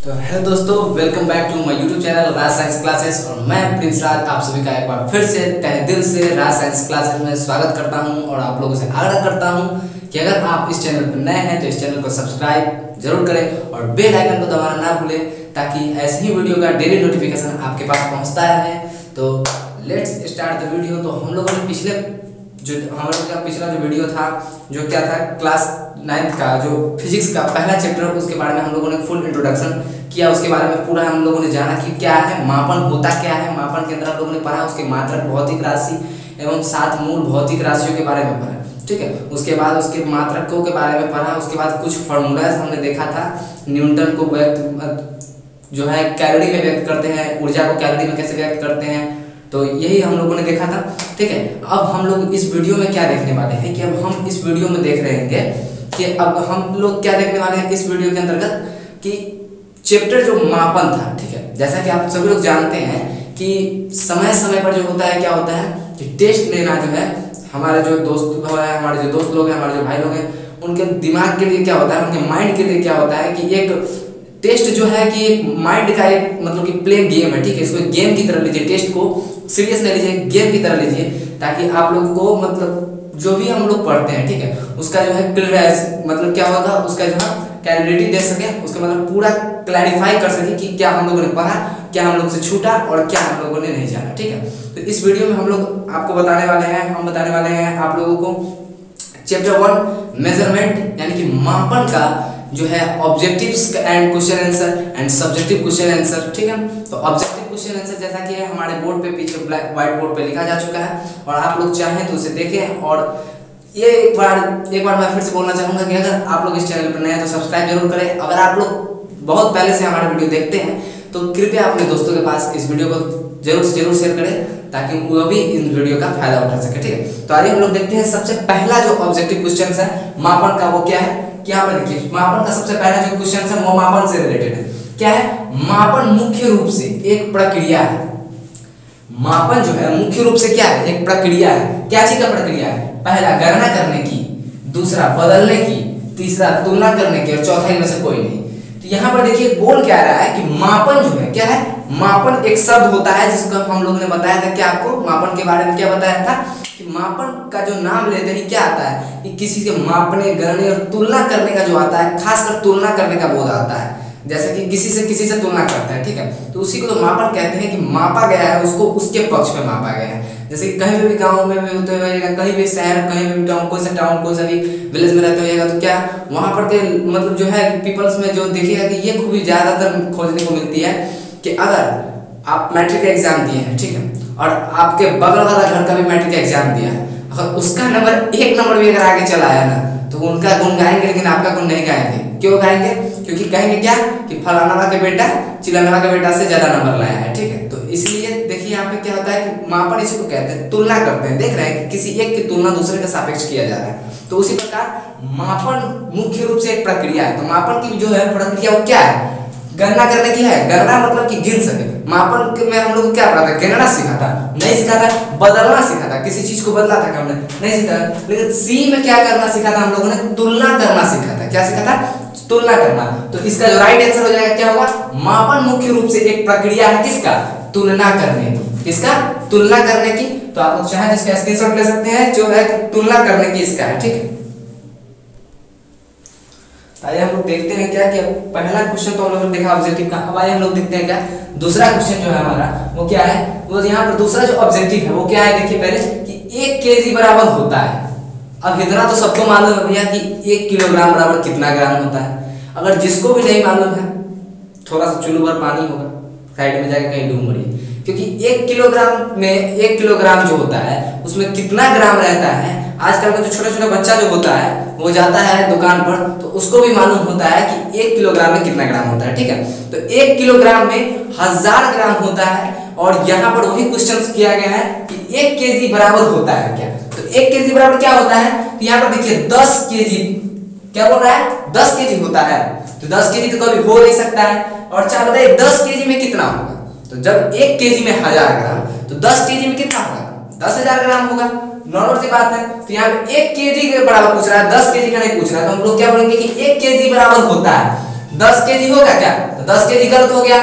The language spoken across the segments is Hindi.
तो हेलो दोस्तों, welcome back to my YouTube channel Raj science classes. और मैं प्रिंस राज आप सभी का एक बार फिर से तहे दिल से राज साइंस क्लासेस में स्वागत करता हूं और आप लोगों से आग्रह करता हूं कि अगर आप इस चैनल पर नए हैं तो इस चैनल को सब्सक्राइब जरूर करें और बेल आइकन को दबाना ना भूलें ताकि ऐसे ही वीडियो का डेली नोटिफिकेशन आपके पास पहुँचता रहे। तो लेट्स स्टार्ट द वीडियो। तो हम लोगों ने पिछला जो वीडियो था जो क्या था, क्लास 9th का जो फिजिक्स का पहला चैप्टर, उसके बारे में हम लोगों ने फुल इंट्रोडक्शन किया। उसके बारे में पूरा हम लोगों ने जाना कि क्या है मापन, होता क्या है मापन के अंदर हम लोगों ने पढ़ा। उसके मात्रक भौतिक राशि एवं 7 मूल भौतिक राशियों के बारे में पढ़ा, ठीक है। उसके बाद उसके मात्रकों के बारे में पढ़ा। उसके बाद कुछ फॉर्मूलाज हमने देखा था, न्यूटन को व्यक्त जो है कैलोरी में व्यक्त करते हैं, ऊर्जा को कैलोरी में कैसे व्यक्त करते हैं, तो यही हम लोगों ने देखा था, ठीक है। अब हम लोग इस वीडियो में क्या देखने वाले हैं कि अब हम इस वीडियो में देख रहे हैं कि अब हम लोग क्या देखने वाले हैं इस वीडियो के अंतर्गत कि चैप्टर जो मापन था, ठीक है। जैसा कि आप सभी लोग जानते हैं कि समय समय पर जो होता है क्या होता है कि टेस्ट लेना जो है, हमारे जो दोस्त है, हमारे जो दोस्त लोग हैं, हमारे जो भाई लोग हैं, उनके दिमाग के लिए क्या होता है, उनके माइंड के लिए क्या होता है कि एक टेस्ट जो है कि एक माइंड का एक मतलब कि प्ले गेम है, ठीक है। इसको गेम की तरह लीजिए, टेस्ट को सीरियस नहीं लीजिए, गेम की तरह लीजिए ताकि आप लोग को मतलब जो भी हम लोग पढ़ते हैं, ठीक है, उसका जो है क्लियर मतलब क्या होगा, उसका जो है क्लैरिटी दे सके, उसका मतलब पूरा क्लैरिफाई कर सके कि क्या हम लोगों ने पढ़ा, क्या हम लोग से छूटा और क्या हम लोगों ने नहीं जाना, ठीक है। तो इस वीडियो में हम लोग आपको बताने वाले हैं आप लोगों को चैप्टर 1 मेजरमेंट यानी कि मापन का जो है objectives and question answer and subjective question answer, ठीक है। तो ऑब्जेक्टिव क्वेश्चन आंसर जैसा कि है हमारे बोर्ड पे पीछे व्हाइट बोर्ड पे लिखा जा चुका है और आप लोग चाहें तो उसे देखें। और ये एक बार मैं फिर से बोलना चाहूँगा कि अगर आप लोग इस चैनल पर नए हैं तो सब्सक्राइब जरूर करें। अगर आप लोग बहुत पहले से हमारे वीडियो देखते हैं तो कृपया अपने दोस्तों के पास इस वीडियो को जरूर से जरूर शेयर करें ताकि वो भी इन वीडियो का फायदा उठा सके, ठीक है। तो आइए हम लोग देखते हैं सबसे पहला जो ऑब्जेक्टिव क्वेश्चन है मापन का, वो क्या है। क्या पर देखिए मापन का सबसे पहला जो क्वेश्चन है वो मापन से रिलेटेड है। क्या है, मापन मुख्य रूप से एक प्रक्रिया है। मापन जो है मुख्य रूप से क्या है, एक प्रक्रिया है। क्या चीज का प्रक्रिया है, पहला गणना करने की, दूसरा बदलने की, तीसरा तुलना करने की और चौथा इनमें से कोई नहीं। तो यहाँ पर देखिए बोल क्या रहा है कि मापन जो है क्या है, मापन एक शब्द होता है जिसको हम लोगों ने बताया था कि आपको मापन के बारे में क्या बताया था कि मापन का जो नाम लेते ही क्या आता है कि किसी के मापने, गणने और तुलना करने का जो आता है, खासकर तुलना करने का बोध आता है, जैसे कि किसी से तुलना करता है, ठीक है। तो उसी को तो मापन कहते हैं कि मापा गया है, उसको उसके पक्ष में मापा गया है। जैसे कि कहीं भी गांव में भी होते हुए, कहीं भी शहर, कहीं भी टाउन, कोई सा भी विलेज में रहते होगा तो क्या वहाँ पर के मतलब जो है पीपल्स में जो देखिएगा कि ये खूबी ज़्यादातर खोजने को मिलती है कि अगर आप मैट्रिक का एग्जाम दिए हैं, ठीक है, और आपके बगल वाला घर का भी मैट्रिक का एग्जाम दिया है, अगर उसका नंबर 1 नंबर भी अगर आगे चला आया ना तो उनका गुण गाएंगे लेकिन आपका गुण नहीं गाएंगे। क्यों गाएंगे, क्योंकि कहेंगे क्या कि फलाना के बेटा चिलाना के बेटा से ज्यादा नंबर लाया है, ठीक है। तो इसलिए देखिए यहाँ पे क्या होता है कि मापन इसी को कहते हैं, तुलना करते हैं, देख रहे हैं कि किसी एक की तुलना दूसरे के सापेक्ष किया जा रहा है। तो उसी प्रकार मापन मुख्य रूप से एक प्रक्रिया है। तो मापन की जो है प्रक्रिया वो क्या है, गणना करने की है। गणना मतलब कि गिन सके। मापन में हम लोग क्या पढ़ा था, गणना सीखा था, नहीं सीखा था, बदलना सीखा था, किसी चीज को बदला था हमने नहीं सीखा। लेकिन सी में क्या करना सीखा था हम लोगों ने, तुलना करना सीखा था। क्या सीखा था, तुलना करना। तो इसका जो राइट आंसर हो जाएगा क्या होगा, मापन मुख्य रूप से एक प्रक्रिया है किसका, तुलना करने की। किसका, तुलना करने की। तो आप लोग चाहे इसका स्क्रीनशॉट ले सकते हैं, जो है तुलना करने की इसका है, ठीक है। आइए हम लोग देखते हैं क्या क्या पहला क्वेश्चन तो हम लोगों ने देखा ऑब्जेक्टिव का। अब आइए हम लोग देखते हैं क्या दूसरा क्वेश्चन जो है हमारा वो क्या है। वो यहाँ पर दूसरा जो ऑब्जेक्टिव है वो क्या है, देखिए पहले कि 1 kg बराबर होता है। अब इतना तो सबको मालूम है भैया कि 1 किलोग्राम बराबर कितना ग्राम होता है। अगर जिसको भी नहीं मालूम है थोड़ा सा चुल्लू भर पानी होगा, साइड में जाकर कहीं डूब मरिए, क्योंकि 1 किलोग्राम में 1 किलोग्राम जो होता है उसमें कितना ग्राम रहता है। आजकल का जो छोटा छोटा बच्चा जो होता है वो जाता है दुकान पर तो उसको भी मालूम होता है कि 1 किलोग्राम में कितना ग्राम होता है, ठीक है। तो 1 किलोग्राम में 1000 ग्राम होता है और यहाँ पर वही क्वेश्चन किया गया है कि 1 kg बराबर होता है क्या। तो 1 kg बराबर क्या होता है, तो यहाँ पर देखिए 10 kg क्या बोल रहा है, 10 kg होता है। तो 10 kg तो कभी हो नहीं सकता है। और चाहे बताइए 10 kg में कितना होगा, तो जब 1 kg में 1000 ग्राम तो 10 kg में कितना होगा, 10,000 ग्राम होगा। नॉर्मल सी बात है। तो यहाँ पे 1 kg के बराबर पूछ रहा है, 10 kg का नहीं पूछ रहा है। तो हम लोग क्या बोलेंगे कि 1 kg बराबर होता है 10 केजी होगा क्या, तो 10 केजी गलत हो गया।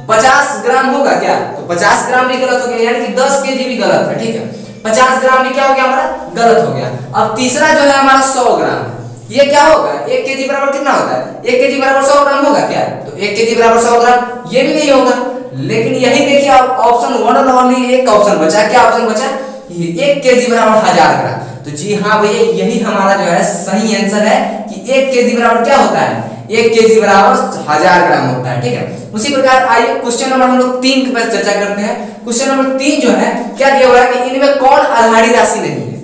50 ग्राम होगा क्या, तो 50 ग्राम भी गलत हो गया, यानी कि 10 केजी भी गलत है, ठीक है। 50 ग्राम भी क्या हो गया हमारा, गलत हो गया। अब तीसरा जो है हमारा 100 ग्राम, ये क्या होगा, 1 केजी बराबर कितना होता है, 1 केजी बराबर 100 ग्राम होगा क्या, तो 1 केजी बराबर 100 ग्राम, ये भी नहीं होगा। लेकिन यही देखिए ऑप्शन 1 और ओनली एक ऑप्शन बचा, क्या ऑप्शन बचा, 1 केजी बराबर 1000 ग्राम। तो जी हाँ भैया, यही हमारा जो है सही आंसर है कि 1 केजी बराबर क्या होता है, 1 केजी बराबर 1000 ग्राम होता है, ठीक है। उसी प्रकार आइए क्वेश्चन नंबर हम लोग 3 पर चर्चा करते हैं। क्वेश्चन नंबर 3 जो है क्या दिया हुआ है कि इनमें कौन आधारी राशि नहीं है,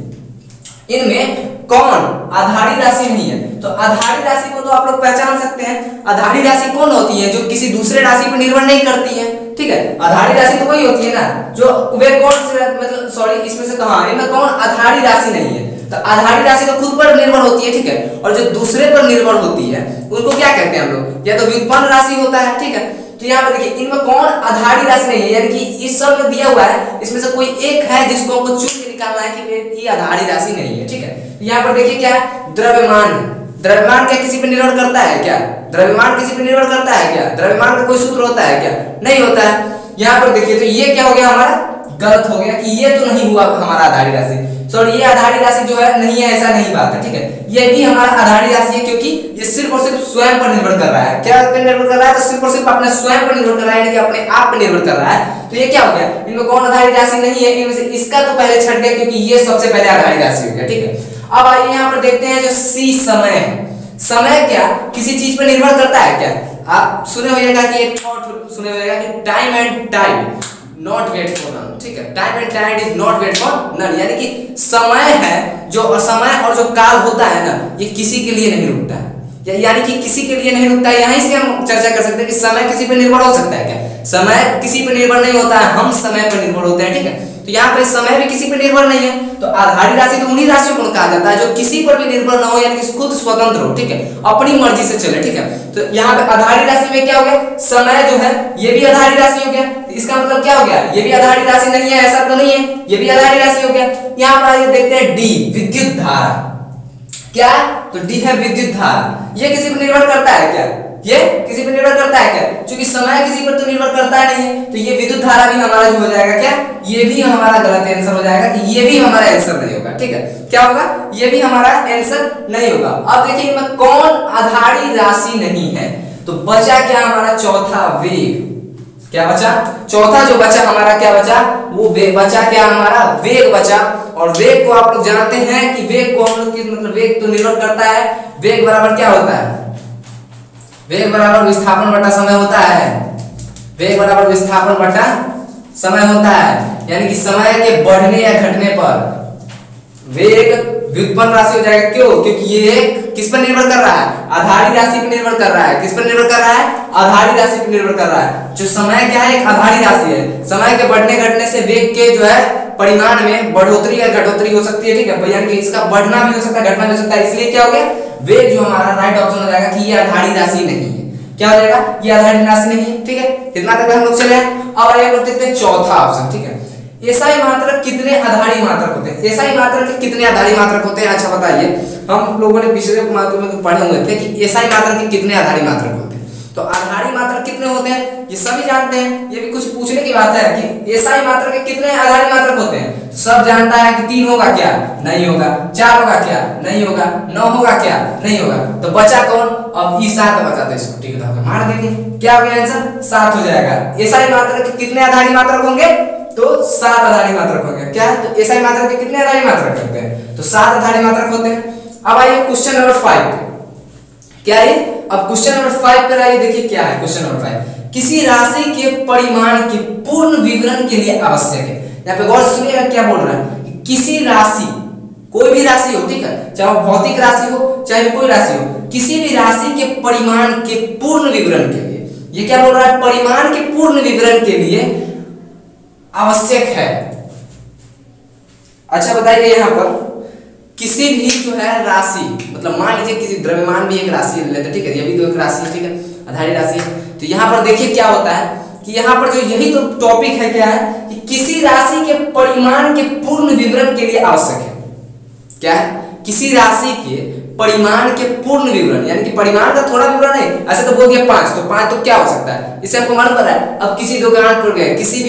इनमें कौन आधारी राशि नहीं है। तो आधारी राशि को तो आप लोग पहचान सकते हैं, आधारी राशि कौन होती है, जो किसी दूसरे राशि पर निर्भर नहीं करती है, ठीक है। आधारी राशि तो वही होती है ना, जो वे कौन से मतलब सॉरी इसमें से कहां, इनमें कौन आधारी राशि नहीं है। तो आधारी राशि तो खुद पर निर्भर होती है, ठीक है, और जो दूसरे पर निर्भर होती है उनको क्या कहते हैं हम लोग, या तो व्युत्पन्न राशि होता है, ठीक है। तो यहाँ पर देखिए इनमें कौन आधारी राशि नहीं है, यानी कि इस सब में दिया हुआ है इसमें से कोई एक है जिसको हमको चुन के निकालना है कि ये आधारी राशि नहीं है, ठीक है। यहाँ पर देखिए क्या है, द्रव्यमान। द्रव्यमान क्या किसी पर निर्भर करता है क्या, द्रव्यमान किसी पर निर्भर करता है क्या, द्रव्यमान का कोई सूत्र होता है क्या, नहीं होता है। यहाँ पर देखिए तो ये क्या हो गया हमारा, गलत हो गया कि ये तो नहीं हुआ हमारा आधारी राशि, सॉरी ये आधारी राशि जो है नहीं है, ऐसा नहीं बात है, ठीक है। ये भी हमारा आधारी राशि है क्योंकि ये सिर्फ और सिर्फ स्वयं पर निर्भर कर रहा है, क्या पर निर्भर कर रहा है, तो सिर्फ और सिर्फ अपने स्वयं पर निर्भर कर रहा है, यानी कि अपने आप पर निर्भर कर रहा है। तो ये क्या हो गया, इनमें कौन आधारी राशि नहीं है, इनमें से इसका तो पहले छट गया क्योंकि ये सबसे पहले आधारी राशि हो गया, ठीक है। अब आइए यहाँ पर देखते हैं जो सी समय है, समय क्या किसी चीज पर निर्भर करता है क्या, आप सुने होइएगा कि एक थॉट सुने होइएगा कि time and tide not wait for none, ठीक है, time and tide is not wait for none, यानी कि समय है जो समय और जो काल होता है ना, ये किसी के लिए नहीं रुकता है, यानी कि किसी के लिए नहीं रुकता है। यहीं से हम चर्चा कर सकते हैं कि समय किसी पर निर्भर हो सकता है क्या, समय किसी पर निर्भर नहीं होता है, हम समय पर निर्भर होते हैं, ठीक है। तो यहाँ पे समय भी किसी पर निर्भर नहीं है, तो आधारी राशि तो उन्हीं राशियों को कहा जाता है जो किसी पर भी निर्भर ना हो, यानी कि खुद स्वतंत्र हो, ठीक है, अपनी मर्जी से चले, ठीक है। तो यहाँ पे आधारी राशि में क्या हो गया, समय जो है ये भी आधारी राशि हो गया, इसका मतलब क्या हो गया, ये भी आधारी राशि नहीं है, ऐसा तो नहीं है, ये भी आधारी राशि हो गया। यहाँ पर आइए देखते हैं डी, विद्युत धारा, क्या, तो डी है विद्युत धारा, ये किसी पर निर्भर करता है क्या, ये किसी पर निर्भर करता है क्या, क्योंकि समय किसी पर तो निर्भर करता है नहीं है, तो ये विद्युत धारा भी हमारा जो हो जाएगा क्या, ये भी हमारा गलत आंसर हो जाएगा कि ये भी हमारा आंसर नहीं होगा, ठीक है। क्या होगा, ये भी हमारा आंसर नहीं होगा। अब देखिए इनमें कौन आधारी राशि नहीं है, तो बचा क्या हमारा चौथा वेग, क्या बचा, चौथा जो बचा हमारा क्या बचा, वो वेग बचा, क्या हमारा वेग बचा। और वेग को आप लोग जानते हैं कि वेग को हम लोग मतलब वेग तो निर्भर करता है, वेग बराबर क्या होता है, वेग बराबर विस्थापन बटा समय होता है, वेग बराबर विस्थापन बटा समय होता है, यानी कि समय के बढ़ने या घटने पर वेग व्युत्पन्न राशि हो जाएगा। क्यों, क्योंकि ये किस पर निर्भर कर रहा है, आधारी राशि पर निर्भर कर रहा है, किस पर निर्भर कर रहा है, आधारी राशि पर निर्भर कर रहा है। जो समय क्या है, एक आधारी राशि है, समय के बढ़ने घटने से वेग के जो है परिमाण में बढ़ोतरी या घटोतरी हो सकती है, ठीक है, यानी कि इसका बढ़ना भी हो सकता है, घटना भी हो सकता है, इसलिए क्या हो गया, वेग जो हमारा राइट ऑप्शन हो जाएगा कि ये आधारी राशि नहीं है, क्या हो जाएगा, ये आधारी राशि नहीं है, ठीक है। इतना तक हम लोग चले। अब आइए देखते हैं चौथा ऑप्शन, ठीक है, एसआई मात्रक कितने आधारी मात्रक होते हैं, एसआई मात्रक के कितने आधारी मात्रक होते हैं, अच्छा बताइए। हम लोगों ने पिछले मात्रक में पढ़े हुए थे कि एसआई मात्रक के कितने आधारी मात्रक होते हैं, तो आधारी मात्रक कितने होते हैं ये सभी जानते हैं, ये भी कुछ पूछने की बात है कि एसआई मात्रक के कितने आधारी मात्रक होते हैं, तो सब जानता है कि 3 होगा क्या, नहीं होगा, 4 होगा क्या, नहीं होगा, 9 होगा क्या, नहीं होगा, तो बचा कौन, अब ई 7 बचा, तो इसको टिक लगा मार देंगे, क्या हो गया आंसर, 7 हो जाएगा। एसआई मात्रक के कितने आधारी मात्रक होंगे, तो 7 आधारी मात्रक होंगे, क्या, तो एसआई मात्रक के कितने आधारी मात्रक होते हैं, तो 7 आधारी मात्रक होते हैं। अब आइए क्वेश्चन नंबर 5, क्या है, अब क्वेश्चन नंबर 5 पर आइए, देखिए क्या है क्वेश्चन नंबर 5, किसी राशि के परिमाण के पूर्ण विवरण के लिए आवश्यक है। यहाँ पे गौर सुनिएगा क्या बोल रहा है, किसी राशि, कोई भी राशि हो, ठीक है, चाहे वो भौतिक राशि हो चाहे कोई राशि हो, किसी भी राशि के परिमाण के पूर्ण विवरण के लिए, ये क्या बोल रहा है, परिमाण के पूर्ण विवरण के लिए आवश्यक है। अच्छा बताइए यहाँ पर किसी भी जो है राशि, मतलब मान लीजिए किसी द्रव्यमान भी एक राशि ले लेते, ठीक है, ये भी तो एक राशि है, ठीक है, आधारी राशि है। तो यहाँ पर देखिए क्या होता है कि यहाँ पर जो यही तो टॉपिक है, क्या है कि किसी राशि के परिमाण के पूर्ण विवरण के लिए आवश्यक है, क्या है, किसी राशि के परिमाण के पूर्ण विवरण, यानी कि परिमाण का थोड़ा विवरण है। ऐसे तो बोल दिया 5, तो 5 तो क्या हो सकता है, इससे हमको मालूम पड़ा है। अब किसी दुकान पर गए, किसी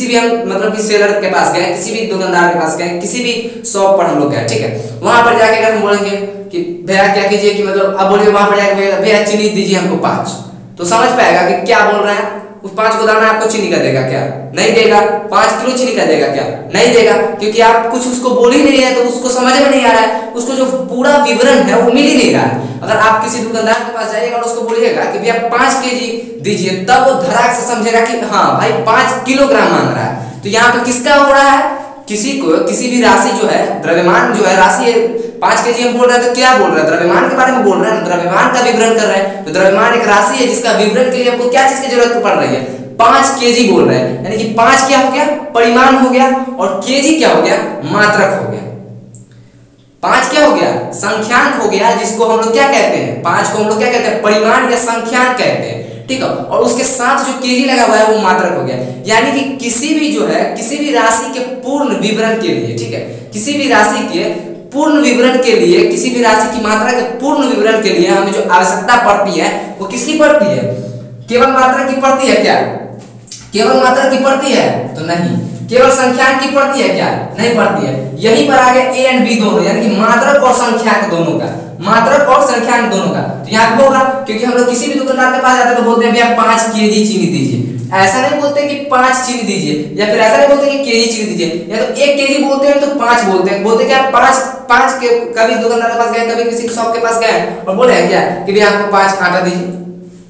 भी हम मतलब कि सेलर के पास गए, किसी भी दुकानदार के पास गए, किसी भी शॉप पर हम लोग गए, ठीक है। वहां पर जाके अगर हम बोलेंगे कि भैया क्या कीजिए, कि मतलब अब बोलिए वहां पर जाके भैया चीनी दीजिए हमको 5, तो समझ पाएगा कि क्या बोल रहा है। उस 5 को दाना आपको चीनी का देगा क्या? नहीं देगा। 5 किलो चीनी का देगा क्या? नहीं देगा, क्योंकि आप कुछ उसको बोल ही नहीं है, तो उसको समझ में नहीं आ रहा है, उसको जो पूरा विवरण है वो मिल ही नहीं रहा है। अगर आप किसी दुकानदार के पास जाइएगा और उसको बोलिएगा कि भैया 5 केजी दीजिए, तब वो धड़ाक से समझेगा कि हाँ भाई 5 किलोग्राम मांग रहा है। तो यहाँ पे किसका हो रहा है, किसी को किसी भी राशि जो है, द्रव्यमान जो है राशि है, 5 केजी हम बोल रहे हैं तो क्या बोल रहे हैं, द्रव्यमान के बारे में बोल रहे हैं, द्रव्यमान का विवरण कर रहे हैं। तो द्रव्यमान एक राशि है जिसका विवरण के लिए हमको क्या चीज की जरूरत पड़ रही है, 5 केजी बोल रहे हैं, यानी कि 5 क्या हो गया, परिमाण हो गया, और केजी क्या हो गया, मात्रक हो गया। 5 क्या हो गया, संख्यांक हो गया, जिसको हम लोग क्या कहते हैं, 5 को हम लोग क्या कहते हैं, परिमाण या संख्यांक कहते हैं, ठीक है। और उसके साथ जो केजी लगा हुआ है वो मात्रक हो गया। यानी कि किसी भी जो है, किसी भी राशि के पूर्ण विवरण के लिए, ठीक है, किसी भी राशि के पूर्ण विवरण के लिए, किसी भी राशि की मात्रा के पूर्ण विवरण के लिए हमें जो आवश्यकता पड़ती है वो किसकी पड़ती है, केवल मात्रा की पड़ती है क्या, केवल मात्रा की पड़ती है तो नहीं, केवल संख्यांक की पड़ती है क्या, नहीं पड़ती है। यहीं पर आ गया ए एंड बी दोनों, यानी कि मात्रक और संख्यांक दोनों का, मात्रक और संख्यांक दोनों का। तो यहाँ पे होगा, क्योंकि हम लोग किसी भी दुकानदार के पास जाते हैं तो बोलते हैं भैया 5 केजी चीनी दीजिए, ऐसा नहीं बोलते कि 5 चीनी दीजिए, या फिर ऐसा नहीं बोलते कि केजी चीनी दीजिए, या तो 1 केजी बोलते हैं तो 5 बोलते हैं, बोलते क्या 5 के, कभी दुकानदार के पास गए, कभी किसी शॉप के पास गए और बोले हैं क्या कि भैया आपको 5 आटा दीजिए,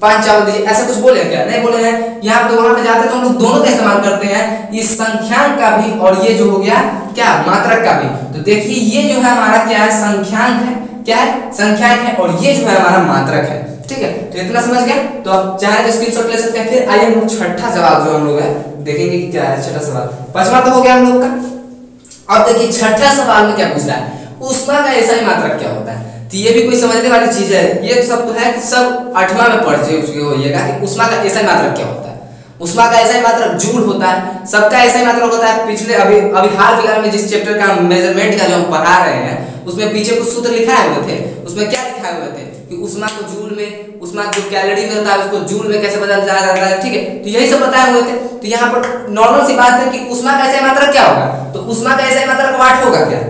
5 चावल दीजिए, ऐसा कुछ बोले क्या, नहीं बोले हैं। यहाँ पे वहां पे जाते तो हम लोग दोनों का इस्तेमाल करते हैं, इस संख्यांक का भी और ये जो हो गया क्या, मात्रक का भी। तो देखिए ये जो है हमारा क्या है, संख्यांक है, क्या है, संख्यांक है, और ये जो है हमारा मात्रक है, ठीक है। तो इतना समझ गए, तो आप चाहे तो स्क्रीनशॉट ले सकते हैं। फिर आइए हम लोग छठा सवाल जो हम लोग है देखेंगे कि क्या है। छठा सवाल, 5वां तो हो गया हम लोग का। अब देखिए छठा सवाल में क्या पूछ रहा है, ऊष्मा का ऐसा ही मात्रक क्या होता है। तो ये भी कोई समझने वाली चीज है, ये सब तो है कि सब 8वां में पढ़ होइएगा कि ऊष्मा का ऐसा ही मात्रक क्या होता है। ऊष्मा का ऐसा ही मात्रक जूल होता है, सबका ऐसा ही मात्रक होता है। पिछले अभी हाल फिलहाल में जिस चैप्टर का मेजरमेंट का जो हम पढ़ा रहे हैं उसमें पीछे कुछ सूत्र लिखाए हुए थे, उसमें क्या लिखाए हुए थे कि ऊष्मा को जूल में, ऊष्मा जो कैलोरी में होता है उसको जूल में कैसे बदला जाता है, ठीक है। तो यही सब बताए हुए थे। तो यहाँ पर नॉर्मल सी बात है कि ऊष्मा का ऐसा मात्रक क्या होगा, तो ऊष्मा का ऐसा मात्रक वाट होगा क्या,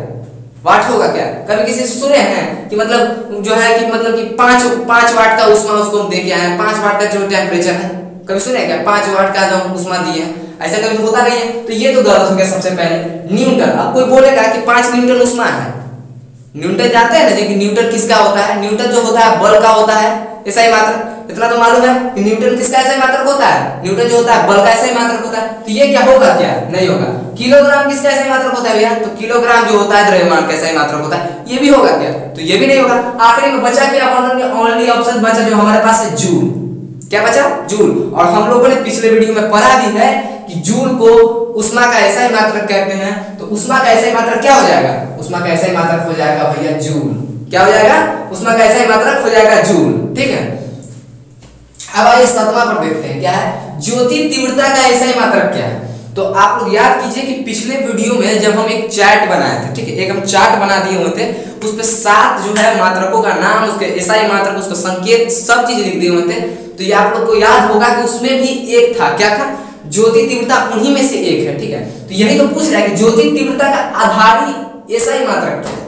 वाट होगा क्या। कभी किसी से सुने हैं कि मतलब जो है कि मतलब कि 5 वाट का ऊष्मा उसको हम दे के आए, 5 वाट का जो टेम्परेचर है, कभी सुने क्या 5 वाट का जो हम ऊष्मा दिए, ऐसा कभी तो होता नहीं है। तो ये तो गलत हो गया। सबसे पहले न्यूटन, अब कोई बोलेगा कि 5 न्यूटन ऊष्मा है, न्यूटन जानते हैं ना जी कि न्यूटन किसका होता है, न्यूटन जो होता है बल का होता है, ऐसा ही मात्रक। इतना तो मालूम है कि न्यूटन किसका ऐसा ही मात्रक होता है, न्यूटन जो होता है बल का ऐसा ही मात्रक होता है। तो ये क्या होगा, क्या नहीं होगा। किलोग्राम किसका ऐसा ही मात्रक होता है भैया, तो किलोग्राम जो होता है द्रव्यमान का ऐसा ही मात्रक होता है, ये भी होगा क्या, तो ये भी नहीं होगा। आखिरी में बचा क्या, ओनली ऑप्शन बचा जो हमारे पास है जूल, क्या बचा, जूल। और हम लोगों ने पिछले वीडियो में पढ़ा भी है कि जूल को ऊष्मा का ऐसा ही मात्रक कहते हैं। तो ऊष्मा का ऐसा ही मात्रक क्या हो जाएगा, ऊष्मा का ऐसा ही मात्रक हो जाएगा भैया जूल, क्या हो जाएगा, ऊष्मा का ऐसा ही मात्रक हो जाएगा जूल, ठीक है। अब आइए 7वां पर देखते हैं क्या है, ज्योति तीव्रता का ऐसा ही मात्रक क्या है। तो आप लोग याद कीजिए कि पिछले वीडियो में जब हम एक चार्ट बनाए थे, ठीक है, एक हम चार्ट बना दिए हुए थे, उस पे 7 जो है मात्रकों का नाम, उसके ऐसा ही मात्रक, उसका संकेत, सब चीज लिख दिए हुए थे। तो ये आप लोग को याद होगा कि उसमें भी एक था, क्या था, ज्योति तीव्रता उन्हीं में से एक है, ठीक है। तो यही तो पूछ रहा है कि ज्योति तीव्रता का आधारी ऐसा ही मात्रक क्या है।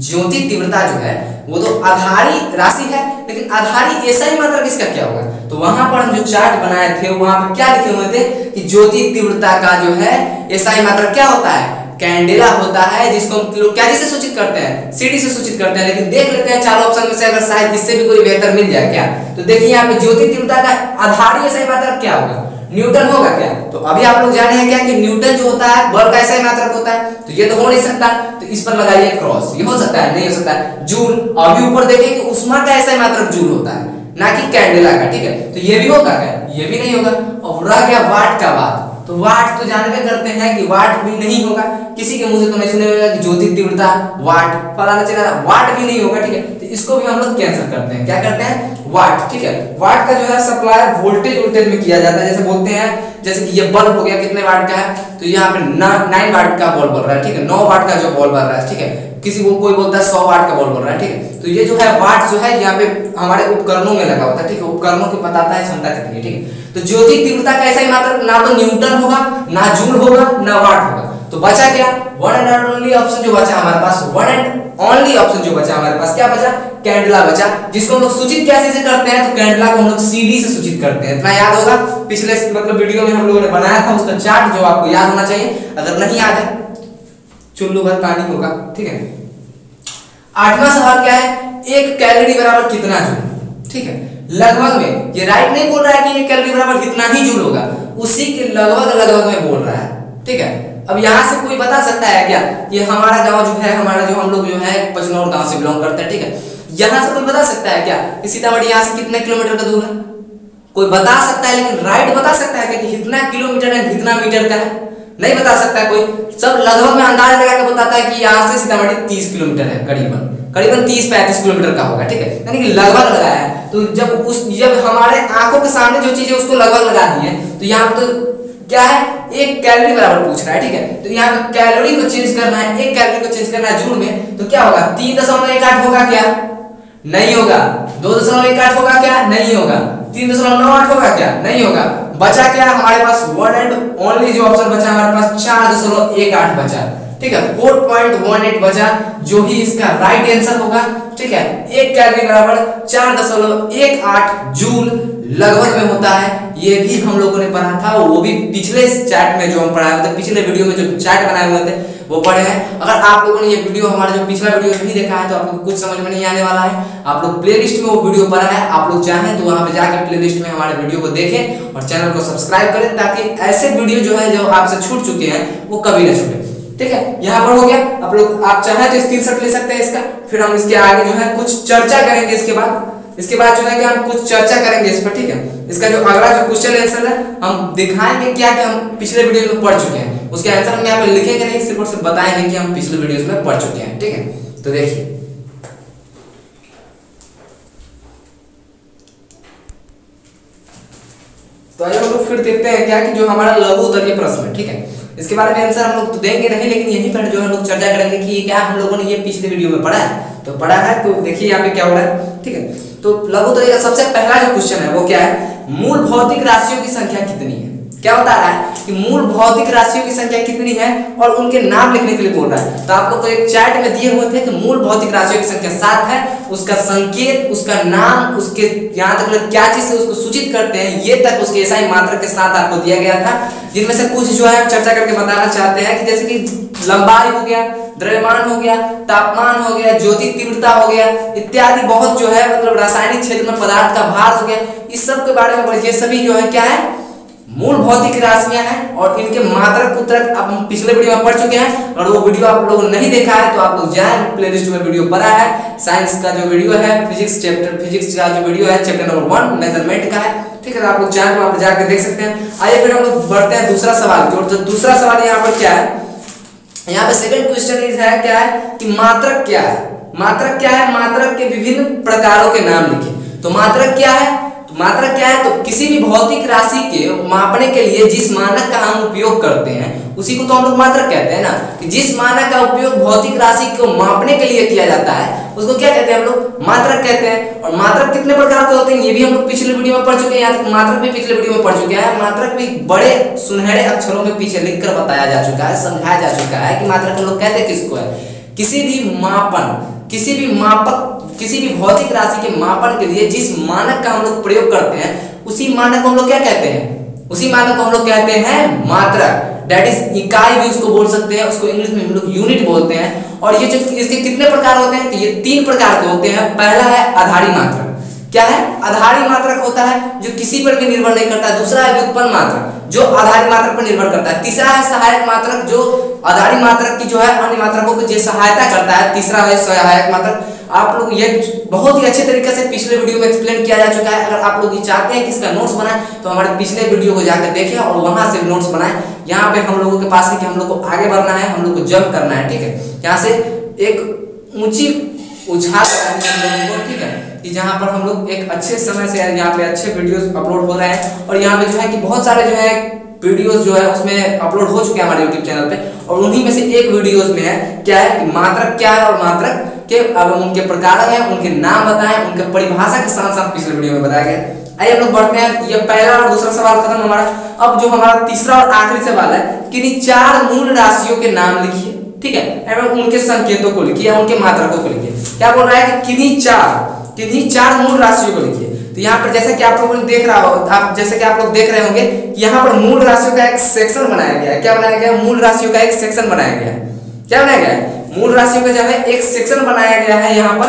ज्योति तीव्रता जो है वो तो आधारी राशि है, लेकिन आधारी ऐसा ही मात्रक इसका क्या होगा। तो वहां पर हम जो चार्ट बनाए थे वहां पर क्या लिखे हुए थे कि ज्योति तीव्रता का जो है ऐसा ही मात्रक क्या होता है, कैंडेला होता है, जिसको हम लोग क्या से सूचित करते हैं, सीडी से सूचित करते हैं। लेकिन देख लेते हैं चारों ऑप्शन में से अगर शायद इससे भी कोई बेहतर मिल जाए क्या। तो देखिए यहाँ पे ज्योति तीव्रता का आधारी ऐसा ही मात्रक क्या होगा, न्यूटन होगा क्या। तो अभी आप लोग जाने हैं क्या कि न्यूटन जो होता है बल का ऐसा ही मात्रक होता है, तो ये तो हो नहीं सकता। तो इस पर लगाइए क्रॉस, ये हो सकता है, नहीं हो सकता है। जूल, अभी ऊपर देखिए कि ऊष्मा का ऐसा ही मात्रक जूल होता है, ना कि कैंडेला का, ठीक है। तो ये भी होगा क्या, ये भी नहीं होगा। और रह गया वाट का बात, तो वाट तो जानते करते हैं कि वाट भी नहीं होगा, किसी के मुंह से तो नहीं सुने होगा कि ज्योति तीव्रता वाट फलाना चला, वाट भी नहीं होगा, ठीक है। तो इसको भी हम लोग कैंसिल करते हैं, क्या करते हैं, वाट, ठीक है। वाट का जो है सप्लाई वोल्टेज में किया जाता है, जैसे बोलते हैं, जैसे कि ये बल्ब हो गया कितने वाट का है, तो यहाँ पे 9 वाट का बल्ब बढ़ रहा है, ठीक है, 9 वाट का जो बल्ब बढ़ रहा है, ठीक है। किसी को कोई बोलता है 100 वाट का बॉल बोल रहा है, ठीक है। तो ये जो है वाट जो है यहाँ पे हमारे उपकरणों में लगा होता है, ठीक है। उपकरणों की बताता है क्षमता कितनी है, ठीक है। तो ज्योतिक तीव्रता का ऐसा ही मात्रक ना तो न्यूटन होगा, ना जूल होगा, ना वाट होगा। तो बचा क्या, वन एंड ओनली ऑप्शन जो बचा हमारे पास, वन एंड ओनली ऑप्शन जो बचा हमारे पास क्या बचा, कैंडेला बचा, जिसको हम लोग सूचित कैसे से करते हैं, तो कैंडेला को हम लोग सीडी से सूचित करते हैं। इतना याद होगा, पिछले मतलब वीडियो में हम लोगों ने बनाया था उसका चार्ट, जो आपको याद होना चाहिए। अगर नहीं याद है चुल्लू भर पानी होगा, ठीक है। 8वां सवाल क्या है, एक कैलोरी बराबर कितना जूल, ठीक है। लगभग में ये राइट नहीं बोल रहा है कि एक कैलोरी बराबर कितना ही जूल होगा, उसी के लगभग में बोल रहा है, ठीक है। अब यहाँ से कोई बता सकता है क्या, ये हमारा गांव जो है, हमारा जो हम लोग जो है पचनौर गांव से बिलोंग करते हैं, ठीक है। यहाँ से कोई बता सकता है क्या कि सीतामढ़ी यहाँ से कितने किलोमीटर का दूर है, कोई बता सकता है, लेकिन राइट बता सकता है कि कितना किलोमीटर है, कितना मीटर का है, नहीं बता सकता कोई। सब लगभग में अंदाज लगा के बताता है कि यहाँ से सीतामढ़ी 30 किलोमीटर है, करीबन 30-35 किलोमीटर का होगा, ठीक है। यानी कि लगभग लगाया है। तो जब हमारे आंखों के सामने जो चीज है उसको लगभग लगा दी है, तो यहाँ पे तो क्या है, एक कैलोरी बराबर पूछ रहा है, ठीक है। तो यहाँ पे कैलोरी को चेंज करना है, एक कैलोरी को चेंज करना है जूल में, तो क्या होगा, 3.18 होगा क्या, नहीं होगा। 2.18 होगा क्या, नहीं होगा। 3.98 होगा क्या, नहीं होगा। बचा क्या हमारे पास, वन एंड ओनली जो ऑप्शन बचा हमारे पास 4.18 बचा, ठीक है। 4.18 बचा, जो ही इसका राइट आंसर होगा, ठीक है। एक कैलोरी बराबर 4.18 जूल लगभग में होता है। ये भी हम लोगों ने पढ़ा था, वो भी पिछले चैट में जो हम पढ़ाए हुए थे, पिछले वीडियो में जो चैट बनाए हुए थे वो पढ़े हैं। अगर आप लोगों ने ये वीडियो हमारा जो पिछला वीडियो नहीं देखा है तो आप लोग कुछ समझ में नहीं आने वाला है। आप लोग प्लेलिस्ट में वो वीडियो पढ़ा है, आप लोग चाहें तो वहां पे जाकर प्लेलिस्ट में हमारे वीडियो को देखें और चैनल को सब्सक्राइब करें, ताकि ऐसे वीडियो जो है जो आपसे छूट चुके हैं वो कभी ना छूटे, ठीक है। यहाँ पर हो गया, आप लोग आप चाहें तो स्क्रीनशॉट ले सकते हैं इसका, फिर हम इसके आगे जो है कुछ चर्चा करेंगे। इसके बाद जो है कि हम कुछ चर्चा करेंगे इस पर, ठीक है। इसका जो अगला जो क्वेश्चन आंसर है हम दिखाएंगे क्या कि हम पिछले वीडियो में पढ़ चुके हैं, उसके आंसर हम यहाँ पे लिखेंगे नहीं, सिर्फ और सिर्फ बताएंगे कि हम पिछले वीडियोस में पढ़ चुके हैं, ठीक है। तो देखिए, तो आइए हम लोग फिर देखते हैं क्या कि जो हमारा लघु उत्तरीय प्रश्न है, ठीक है। इसके बारे में आंसर हम लोग तो देंगे नहीं, लेकिन यहीं पर जो हम लोग चर्चा करेंगे कि क्या हम लोगों ने ये पिछले वीडियो में पढ़ा है, तो पढ़ा है। तो देखिए यहाँ पे क्या हो रहा है, ठीक है। तो लघु उत्तरीय का सबसे पहला जो क्वेश्चन है वो क्या है, मूल भौतिक राशियों की संख्या कितनी है। क्या बता रहा है कि मूल भौतिक राशियों की संख्या कितनी है और उनके नाम लिखने के लिए बोल रहा है। तो आप लोग को एक चार्ट में दिए हुए थे कि मूल भौतिक राशियों की संख्या 7 है, उसका संकेत, उसका नाम, उसके यहाँ तक लोग क्या चीज से उसको सूचित करते हैं, ये तक उसके ऐसा ही मात्रक के साथ आपको दिया गया था, जिनमें से कुछ जो है चर्चा करके बताना चाहते हैं कि जैसे कि लंबाई हो गया, द्रव्यमान हो गया, तापमान हो गया, ज्योतिक तीव्रता हो गया, इत्यादि बहुत जो है मतलब रासायनिक क्षेत्र में पदार्थ का भार हो गया, इस सब के बारे में ये सभी जो है क्या है, मूल भौतिक राशियां हैं और इनके मात्रक उत्तरक आप पिछले वीडियो में पढ़ चुके हैं। और वो वीडियो आप लोगों ने नहीं देखा है तो आप लोग जाएं, प्लेलिस्ट में वीडियो पड़ा है, साइंस का जो वीडियो है, फिजिक्स का जो वीडियो है चैप्टर नंबर 1 मेजरमेंट का है, ठीक है। आप लोग चाहें तो आप जाकर देख सकते हैं। आइए फिर हम लोग बढ़ते हैं दूसरा सवाल की ओर। तो दूसरा सवाल यहाँ पर क्या है, यहाँ पे सेकंड क्वेश्चन इज है क्या है कि मात्रक क्या है। मात्रक क्या है, मात्रक के विभिन्न प्रकारों के नाम लिखिए। तो मात्रक क्या है, मात्रक क्या है, तो किसी भी भौतिक राशि के मापने के लिए जिस मानक का हम उपयोग करते हैं उसी को तो हम लोग मात्रक कहते हैं ना। कि जिस मानक का उपयोग भौतिक राशि को मापने के लिए किया जाता है उसको क्या कहते हैं, हम लोग मात्रक कहते हैं। और मात्रक कितने प्रकार के होते हैं ये भी हम लोग पिछले वीडियो में पढ़ चुके हैं, यहाँ मात्रक भी पिछले वीडियो में पढ़ चुके हैं। मात्रक भी बड़े सुनहरे अक्षरों में पीछे लिखकर बताया जा चुका है, समझाया जा चुका है कि मात्रक हम लोग कहते हैं किसको है। किसी भी मापन, किसी भी मापक, किसी भी भौतिक राशि के मापन के लिए जिस मानक का हम लोग प्रयोग करते हैं उसी मानक को हम लोग क्या कहते हैं, उसी मानक को हम लोग कहते हैं मात्रक। दैट इज इकाई भी उसको बोल सकते हैं, उसको इंग्लिश में हम लोग यूनिट बोलते हैं। और ये जो इसके कितने प्रकार होते हैं, तो ये 3 प्रकार के होते हैं। पहला है आधारी मात्रक। क्या है, आधारी मात्रक होता है जो किसी पर भी निर्भर नहीं करता है। दूसरा है व्युत्पन्न मात्रक जो आधारी मात्रक पर निर्भर करता है। तीसरा है सहायक मात्रक जो आधारी मात्रक की जो है अन्य मात्रकों को सहायता करता है। तीसरा है सहायक मात्रक। आप लोग ये बहुत ही अच्छे तरीके से पिछले वीडियो में एक्सप्लेन किया जा चुका है। अगर आप लोग ये चाहते हैं कि इसका नोट्स बनाए तो हमारे पिछले वीडियो को जाकर देखें और वहां से नोट्स बनाएं। यहाँ पे हम लोगों के पास है कि हम लोग को आगे बढ़ना है, हम लोग को जंप करना है, ठीक है। यहाँ से एक ऊंची उछाल लगानी है हम लोगों को, ठीक है, कि जहाँ पर हम लोग एक अच्छे समय से यहाँ पे अच्छे वीडियोस अपलोड हो रहे हैं। और यहाँ पे जो है कि बहुत सारे जो है वीडियोस जो है उसमें अपलोड हो चुके हैं हमारे यूट्यूब चैनल पे, और उन्हीं में से एक वीडियोस में है क्या है कि मात्रक क्या है, और मात्रक के अब उनके प्रकार हैं, उनके नाम बताएं, उनके परिभाषा के साथ साथ पिछले वीडियो में बताया गया। आइए हम लोग बढ़ते हैं, ये पहला और दूसरा सवाल खत्म हमारा। अब जो हमारा तीसरा और आखिरी सवाल है कि 4 मूल राशियों के नाम लिखिए, ठीक है, एवं उनके संकेतों को लिखिए या उनके मात्रकों को लिखिए। क्या बोल रहा है कि किन्हीं चार मूल राशियों को लिखिए। तो यहाँ पर जैसे कि आप लोगों ने देख रहा हो, आप जैसे कि आप लोग देख रहे होंगे कि यहाँ पर मूल राशियों का एक सेक्शन बनाया गया है। क्या बनाया गया है? मूल राशियों का एक सेक्शन बनाया गया है। क्या बनाया गया है? मूल राशियों का जो है एक सेक्शन बनाया गया है। यहाँ पर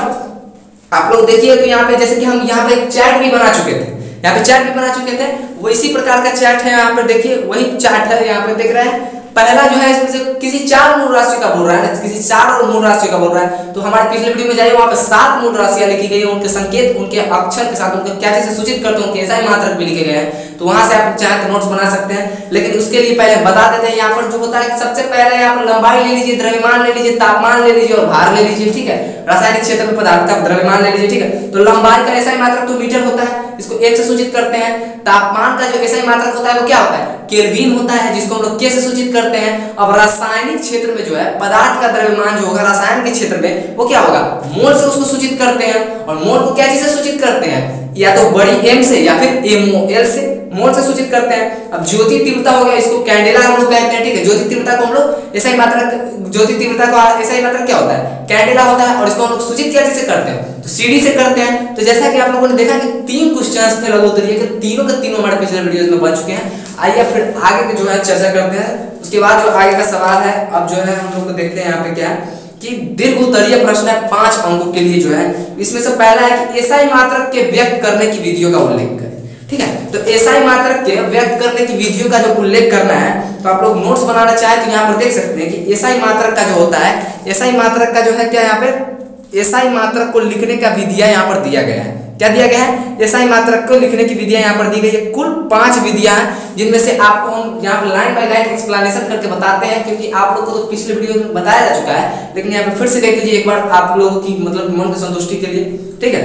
आप लोग देखिए तो यहाँ पे जैसे कि हम यहाँ पे एक चार्ट भी बना चुके थे, यहाँ पे चार्ट भी बना चुके थे, वो इसी प्रकार का चार्ट है। यहाँ पर देखिए वही चार्ट है, यहाँ पे देख रहे हैं। पहला जो है इसमें से किसी 4 मूल राशियों का बोल रहा है, किसी 4 और मूल राशियों का बोल रहा है। तो हमारे पिछले वीडियो में जाइए, वहां पे 7 मूल राशियां लिखी गई है, उनके संकेत, उनके अक्षर के साथ उनके क्या चीज सूचित करते हैं, उनके ऐसा ही मात्रक भी लिखे गए हैं। तो वहां से आप चाहे तो नोट्स बना सकते हैं, लेकिन उसके लिए पहले बता देते हैं। यहाँ पर जो होता है सबसे पहले यहाँ पर लंबाई ले लीजिए, द्रव्यमान ले लीजिए, तापमान ले लीजिए और भार ले लीजिए, ठीक है। रासायनिक क्षेत्र में पदार्थ का द्रव्यमान ले लीजिए, ठीक है। तो लंबाई का ऐसा ही मात्रक तो मीटर होता है, इसको एल से सूचित करते हैं। तापमान का जो ऐसा ही मात्रक होता है वो क्या होता है? केल्विन होता है, जिसको हम लोग के से सूचित करते हैं। अब रासायनिक क्षेत्र में जो है पदार्थ का द्रव्यमान जो होगा रासायन के क्षेत्र में वो क्या होगा? मोल से उसको सूचित करते हैं। और मोल को क्या चीज से सूचित करते हैं? या तो बड़ी एम से या फिर एमओएल से, मोल से सूचित करते हैं। अब ज्योति तीव्रता हो गया, इसको कैंडेला हम लोग कहते हैं, ठीक है। ज्योति तीव्रता को हम लोग ऐसा ही मात्रक, ज्योति तीव्रता का ऐसा ही मात्रक क्या होता है? कैंडेला होता है। और इसको हम लोग सूचित क्या चीज से करते हैं? तो सीडी से करते हैं। तो जैसा कि आप लोगों ने देखा कि 3 क्वेश्चंस थे लघु उत्तरीय के, तीनों के तीनों हमारे पिछले वीडियोस में बन चुके हैं। आइए फिर आगे के जो है चर्चा करते हैं। उसके बाद जो आगे का सवाल है, अब जो है हम लोग को देखते हैं यहाँ पे क्या है कि दीर्घ उत्तरीय प्रश्न है 5 अंकों के लिए जो है। इसमें से पहला है कि एसआई मात्रक के व्यक्त करने की विधियों का उल्लेख करें, ठीक है। तो एसआई मात्रक के व्यक्त करने की विधियों का जो उल्लेख करना है, तो आप लोग नोट्स बनाना चाहें तो यहाँ पर देख सकते हैं कि एसआई मात्रक का जो होता है, एसआई मात्रक का जो है क्या यहाँ पे एसआई मात्रक को लिखने का विधियां यहाँ पर दिया गया है। क्या दिया गया है? एसआई मात्रक को लिखने की विधियां यहाँ पर दी गई है। कुल 5 विधियां हैं, जिनमें से आपको हम यहाँ पर लाइन बाय लाइन एक्सप्लेनेशन करके बताते हैं, क्योंकि आप लोगों को तो पिछले वीडियो में बताया जा चुका है, लेकिन यहाँ पे फिर से देख लीजिए एक बार आप लोगों की मतलब मन की संतुष्टि के लिए, ठीक है।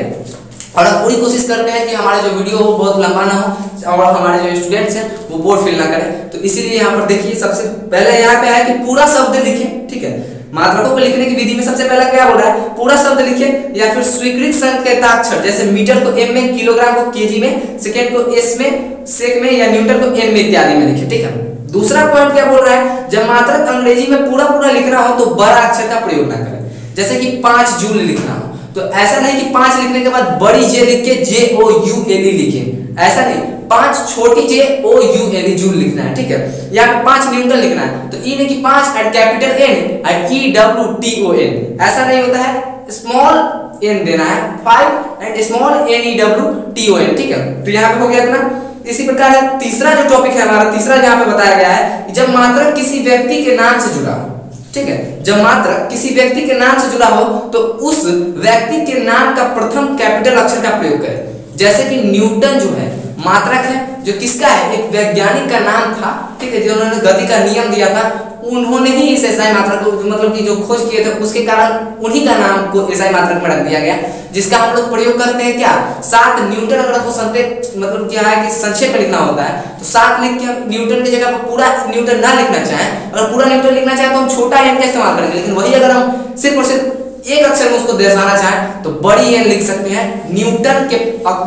और हम पूरी कोशिश करते हैं कि हमारा जो वीडियो हो बहुत लंबा ना हो और हमारे जो स्टूडेंट्स हैं वो बोर फील ना करें। तो इसीलिए यहाँ पर देखिए सबसे पहले यहाँ पे है कि पूरा शब्द लिखें, ठीक है। मात्रकों को लिखने की विधि में सबसे पहला क्या बोल रहा है? पूरा शब्द लिखिए या फिर स्वीकृत संकेताक्षर, जैसे मीटर को एम में, किलोग्राम को केजी में, सेकंड को एस में, सेक में या न्यूटन को एन में इत्यादि में लिखिए, ठीक है। दूसरा पॉइंट क्या बोल रहा है? जब मात्रक अंग्रेजी में पूरा पूरा लिखना हो तो बड़ा अक्षर का प्रयोग ना करें, जैसे कि 5 जूल लिखना हो तो ऐसा नहीं कि 5 लिखने के बाद बड़ी जे लिख के JOULE लिखे, ऐसा नहीं। 5 छोटी JOULE जूल लिखना है, ठीक है। यहाँ पे 5 न्यूटन लिखना है तो ई नहीं कि 5 एंड कैपिटल N और EWTON, ऐसा नहीं होता है। स्मॉल n देना है 5 एंड स्मॉल NEWTON, ठीक है। तो यहाँ पे हो गया इतना। इसी प्रकार है तीसरा जो टॉपिक है हमारा, तीसरा यहाँ पे बताया गया है कि जब मात्रक किसी व्यक्ति के नाम से जुड़ा हो, ठीक है। जब मात्रक किसी व्यक्ति के नाम से जुड़ा हो तो उस व्यक्ति के नाम का प्रथम कैपिटल अक्षर का प्रयोग करें। जैसे कि न्यूटन जो है मात्रक है, जो किसका है? एक वैज्ञानिक का नाम था, ठीक है, जिन्होंने गति का नियम दिया था। उन्होंने ही इस एसआई मात्रक को मतलब कि जो खोज किए थे उसके कारण उन्हीं का नाम को एसआई मात्रक में रख दिया गया, जिसका हम लोग प्रयोग करते हैं क्या? 7 न्यूटन। अगर आपको संक्षेप मतलब क्या है कि संक्षेप में लिखना होता है तो 7 लिख के हम न्यूटन की जगह पर पूरा न्यूटन ना लिखना चाहें, अगर पूरा न्यूटन लिखना चाहें तो हम छोटा एन का इस्तेमाल करेंगे, लेकिन वही अगर हम सिर्फ और सिर्फ एक अक्षर में उसको दर्शाना चाहें तो बड़ी एन लिख सकते हैं। न्यूटन के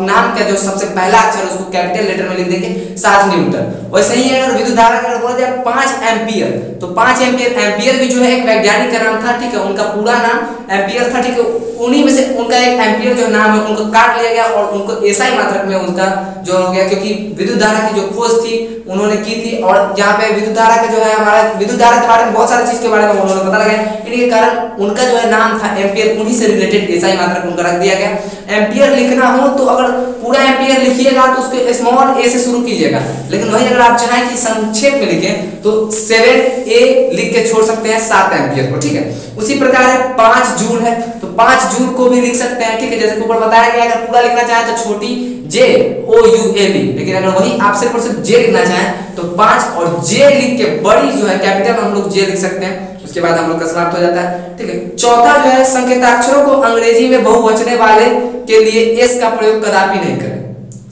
नाम का जो सबसे पहला अक्षर उसको कैपिटल लेटर में लिख देंगे 7 न्यूटन। वैसे ही अगर विद्युत धारा का बोला जाए 5 एम्पियर तो 5 एम्पियर, एम्पियर भी जो है एक वैज्ञानिक का नाम था, ठीक है। उनका पूरा नाम एम्पियर था, ठीक है। उन्हीं में से उनका एक एम्पियर जो नाम है उनको काट लिया गया और उनको एसआई मात्रक में उनका जो हो गया, क्योंकि विद्युत धारा की जो खोज थी उन्होंने की थी। और यहाँ पे विद्युत धारा का जो है हमारा विद्युत धारा के बारे में बहुत सारी चीज के बारे में उन्होंने पता लगाया, इनके कारण उनका जो है नाम था एम्पियर, उन्हीं से रिलेटेड एसआई मात्रक उनका रख दिया गया। एम्पियर लिखना हो तो अगर पूरा एम्पियर लिखिएगा तो उसको स्मॉल ए से शुरू कीजिएगा, लेकिन वही अगर आप चाहें कि संक्षेप में लिखें तो 7A लिख के छोड़ सकते हैं 7 एम्पियर को, ठीक है। उसी प्रकार है 5 जूल है तो 5 जूल को भी लिख सकते हैं, ठीक है। जैसे ऊपर बताया गया अगर पूरा लिखना चाहें तो छोटी JOULE, लेकिन अगर वही आप सिर्फ और सिर्फ J लिखना चाहें तो 5 और J लिख के बड़ी जो है कैपिटल हम लोग J लिख सकते हैं। उसके बाद हम लोग का समाप्त हो जाता है, ठीक है। चौथा जो है संकेताक्षरों को अंग्रेजी में बहुवचने वाले के लिए S का प्रयोग कदापि नहीं करें,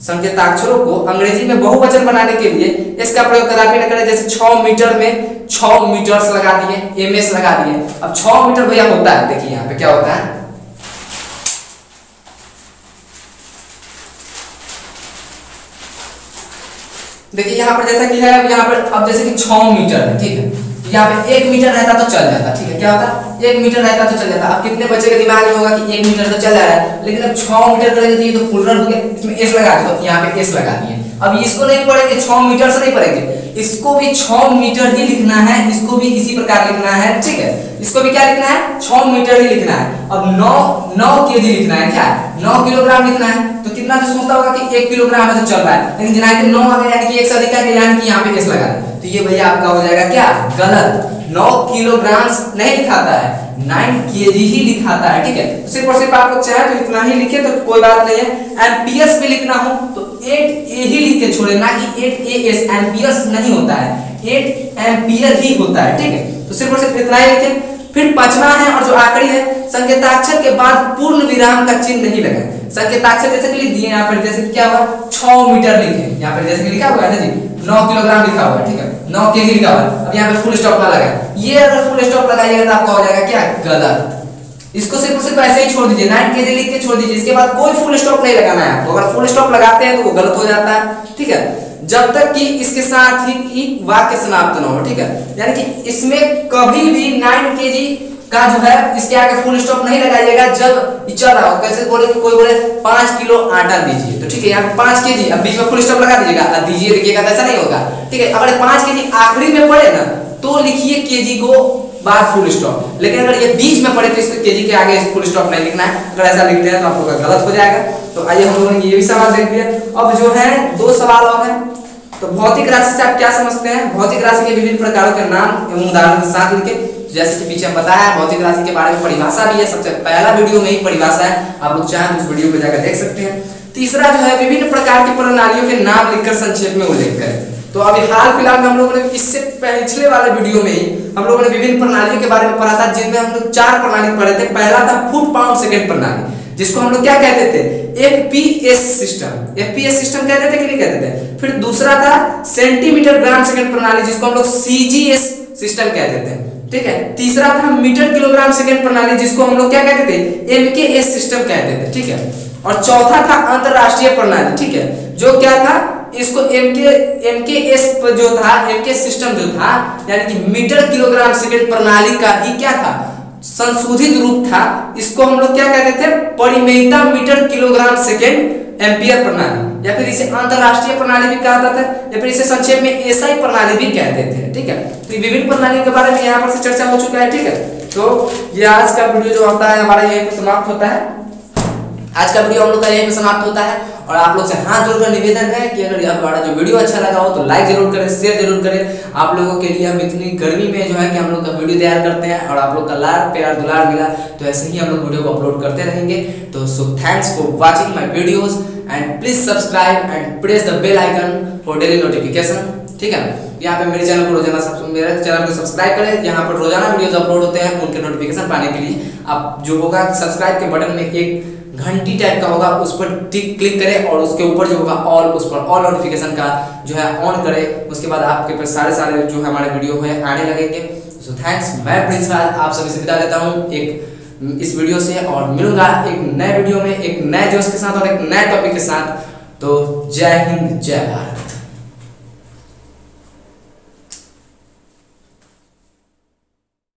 संकेताक्षरों को अंग्रेजी में बहुवचन बनाने के लिए इसका प्रयोग कदापि न करें। जैसे 6 मीटर में 6 मीटर्स लगा दिए, एमएस लगा दिए। अब 6 मीटर भैया होता है, देखिए यहाँ पे क्या होता है, देखिए यहाँ पर जैसा कि है, यहाँ पर अब जैसे कि 6 मीटर है, ठीक है, यहाँ पे 1 मीटर रहता तो चल जाता, ठीक है, क्या होता, 1 मीटर रहता तो चल जाता। अब कितने बच्चे के दिमाग में होगा कि 1 मीटर तो चल जा रहा है, लेकिन अब 6 मीटर करेंगे तो ये तो फुलर हो गया, इसमें एस लगा दे, तो यहाँ पे एस लगा दिए। अब इसको नहीं पढ़ेंगे, 6 मीटर से नहीं पढ़ेंगे, इसको भी 6 मीटर ही लिखना है, इसको भी इसी प्रकार लिखना है, ठीक है, इसको भी क्या लिखना है, 6 मीटर ही लिखना है। अब 9 केजी लिखना है, क्या 9 किलोग्राम लिखना है, तो कितना जो सोचता होगा कि 1 किलोग्राम है तो चल रहा है, लेकिन जनाए कि 9 आ गया यानी कि 1 से अधिक है, यानी कि यहाँ पे एस लगा दे, तो ये भैया आपका हो जाएगा क्या, गलत। 9 किलोग्राम नहीं लिखाता है, 9 केजी ही लिखाता है, ठीक है। सिर्फ और सिर्फ आप लोग चाहे तो इतना ही लिखे तो कोई बात नहीं है। एम्पियर्स भी लिखना हो तो 8A ही लिख के छोड़े, ना कि 8AS, एम्पियर्स नहीं होता है, 8 एम्पियर ही होता है, ठीक है। तो सिर्फ और सिर्फ इतना ही लिखें। फिर 5वां है और जो आखिरी है, संकेताक्षर के बाद पूर्ण विराम का चिन्ह नहीं लगाएं। संकेताक्षर जैसे कि लिख दिए यहाँ पर, जैसे क्या हुआ 6 मीटर लिखे, यहाँ पर जैसे कि लिखा हुआ है ना जी, 9 किलोग्राम लिखा हुआ है, ठीक है, 9 केजी लिखा हुआ है। अब यहाँ पे फुल स्टॉप ना लगाए, ये अगर फुल स्टॉप लगाइएगा तो आपका हो जाएगा क्या, गलत। इसको सिर्फ और सिर्फ ऐसे ही छोड़ दीजिए, 9 केजी लिख के छोड़ दीजिए, इसके बाद कोई फुल स्टॉप नहीं लगाना है आपको। अगर फुल स्टॉप लगाते हैं तो वो गलत हो जाता है, ठीक है, जब तक कि इसके साथ ही वाक्य समाप्त ना हो, ठीक है, यानी कि इसमें कभी भी 9 केजी का जो है इसके आगे फुल स्टॉप नहीं लगाइएगा जब चल रहा हो। कैसे बोले, कोई बोले 5 किलो आटा दीजिए, तो ठीक है, यहाँ पे 5 केजी, अब बीच में फुल स्टॉप लगा दीजिएगा, दीजिए लिखिएगा तो ऐसा नहीं होगा, ठीक है। अगर 5 केजी आखिरी में पड़े ना तो लिखिए केजी को बाद फुल स्टॉप, लेकिन अगर ये बीच में पड़े तो इस केजी के आगे फुल स्टॉप नहीं लिखना है। अगर ऐसा लिखते हैं तो आप लोगों का गलत हो जाएगा। तो आइए हम लोगों ने ये भी सवाल देख लिया। अब जो है 2 सवाल और हैं। तो भौतिक राशि से आप क्या समझते हैं? भौतिक राशि के विभिन्न प्रकारों के नाम एवं उदाहरण के साथ लिखें। जैसे कि पीछे हम बताया, भौतिक राशि के बारे में परिभाषा भी है, सबसे पहला वीडियो में ही परिभाषा है, आप लोग चाहें तो उस वीडियो को जाकर देख सकते हैं। तीसरा जो है विभिन्न प्रकार की प्रणालियों के नाम लिखकर संक्षेप में उल्लेख करें। तो अभी हाल फिलहाल में हम लोगों ने इससे पिछले वाले वीडियो में ही हम लोगों ने विभिन्न प्रणालियों के बारे में पढ़ा था, जिनमें हम लोग 4 प्रणाली पढ़े थे। पहला था फुट पाउंड सेकंड प्रणाली, जिसको हम लोग क्या कहते थे, FPS सिस्टम। FPS सिस्टम कहते थे कि नहीं कहते थे। फिर दूसरा था सेंटीमीटर ग्राम सेकंड प्रणाली, जिसको हम लोग CGS सिस्टम कहते थे, ठीक है। तीसरा था मीटर किलोग्राम सेकंड प्रणाली, जिसको हम लोग क्या कहते थे, MKS सिस्टम कहते थे, ठीक है। और चौथा था अंतरराष्ट्रीय प्रणाली, ठीक है, जो क्या था, इसको MKS जो था, MKS सिस्टम जो था, यानी कि मीटर किलोग्राम सेकंड प्रणाली का ही क्या था, संशोधित रूप था। इसको हम लोग क्या कहते थे, परिमेयता मीटर किलोग्राम सेकंड एम्पियर प्रणाली, या फिर इसे अंतरराष्ट्रीय प्रणाली भी कहा जाता है, या फिर इसे संक्षेप में SI प्रणाली भी कहते थे, ठीक है। तो विभिन्न प्रणालियों के बारे में यहाँ पर से चर्चा हो चुका है, ठीक है। तो ये आज का वीडियो जो होता है हमारा यहीं पर समाप्त होता है। आज का वीडियो हम लोग का यहीं पे समाप्त होता है, और आप लोग से हाथ जोड़कर निवेदन है कि अगर हमारा जो वीडियो अच्छा लगा हो तो लाइक जरूर करें, शेयर जरूर करें। आप लोगों के लिए हम इतनी गर्मी में जो है कि हम लोग का वीडियो तैयार करते हैं, और आप लोग का लाड प्यार दुलार मिला तो ऐसे ही हम लोग वीडियो को अपलोड करते रहेंगे। तो so thanks for watching my videos and please subscribe and press the bell icon for daily notification, ठीक है। यहाँ पे मेरे चैनल को सब्सक्राइब करें, यहाँ पर रोजाना वीडियोस अपलोड होते हैं, उनके नोटिफिकेशन पाने के लिए आप जो होगा सब्सक्राइब के बटन में एक घंटी टाइप का होगा, उस पर क्लिक करें, और उसके ऊपर जो होगा ऑल, उस पर ऑल नोटिफिकेशन का जो है ऑन करें। उसके बाद आपके पास सारे जो है हमारे वीडियो है आने लगेंगे। सो थैंक्स, मैं प्रिंस राज आप सभी से विदा लेता हूँ इस वीडियो से, और मिलूंगा एक नए वीडियो में एक नए जोश के साथ और एक नए टॉपिक के साथ। तो जय हिंद, जय भारत।